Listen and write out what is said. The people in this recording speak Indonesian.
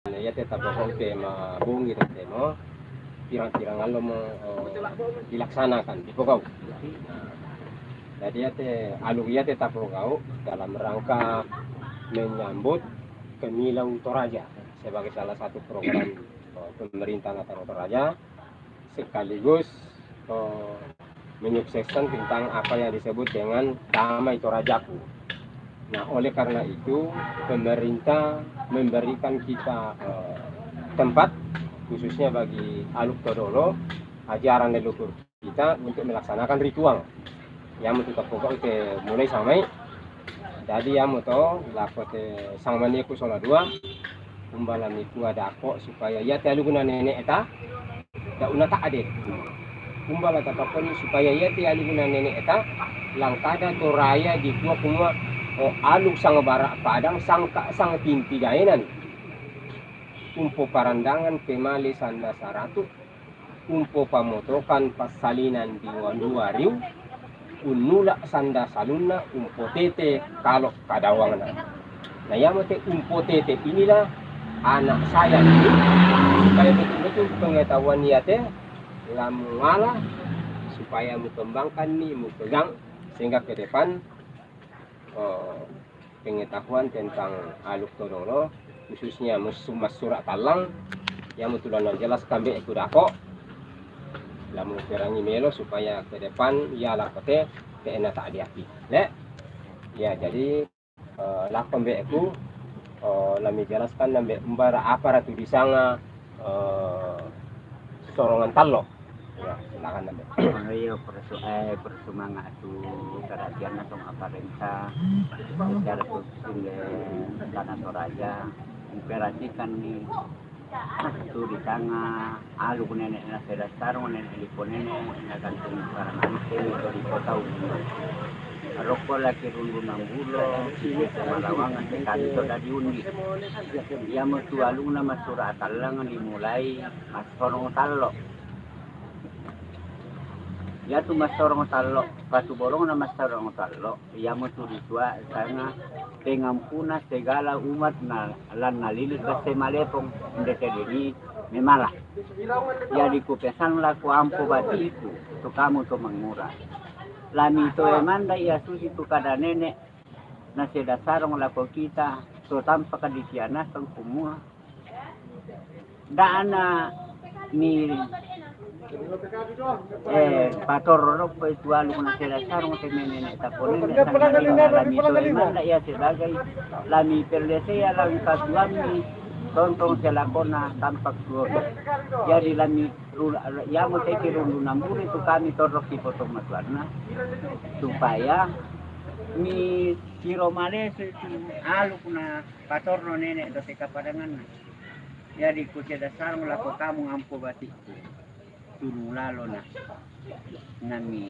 Ya tetap pokok tema bung gitu temo pirang-pirang alo mo dilaksanakan di pokok. Jadi ya alu ya tetap pokok dalam rangka menyambut Kemilau Toraja sebagai salah satu program pemerintah Natal Toraja sekaligus menyukseskan tentang apa yang disebut dengan Damai Torajaku. Nah, oleh karena itu pemerintah memberikan kita tempat khususnya bagi Aluk Todolo, ajaran leluhur kita untuk melaksanakan ritual. Yang kita pokok itu mulai sampai jadi yang moto lakote sang maniku sola dua umbalan itu ada kok supaya ya telu guna nenek eta da una tak ade umbala tapakon supaya ya telu guna nenek eta langkada toraya di tua kumua aluk sang bara padang sang tinti gainan umpo parandangan pemali sanda saratu umpo pamotokan pasalinan di dua riu unula sanda saluna umpo tete kalau kadawangna. Nah yang mati umpo tete inilah anak saya ini supaya betul-betul pengetahuan niatnya lamuala supaya mengembangkan nih pegang sehingga ke depan pengetahuan tentang Aluk Todolo khususnya Mas Surat Talang yang betulan jelas kami ikut dako lamu perangi melo supaya ke depan ya lakote ke enak tak diapi le ya jadi lakon beku lami jelaskan nambe umbara aparatu di sana sorongan talo ya silakan nambe Ayo persumangat tu kerajaan atau aparenta secara khusus tanah Toraja memperhatikan nih tu di sana alu nenek na seda sarung nenek di nenek na gantung para nanti itu di kota rokok lagi rundu 6 bulan malawangan di kantor dari undi dia metu aluna masura talang dimulai masorong talo ya tu masorong talo batu borong na masorong talo ya metu ditua sana pengampuna segala umat na lan nalilit ke malepong ndeke diri memalah ya dikupesan laku ampo bati itu tu kamu tu mengurang lami to emanda ya susi tu kada nenek na seda sarong lako kita to tanpa kadisiana sang semua dana ni pator po itu alu na seda sarong te nenek tapone lami to emanda ya sebagai lami perlese ya lami kasuami tontong selakona tampak suor jadi lami ya mo te kirundu namburi itu kami torok di foto matwarna supaya mi kiro male itu alu kuna patorno nenek do te kapadangan jadi ku seda sarung lako kamu ampo batik tunu lalo na nami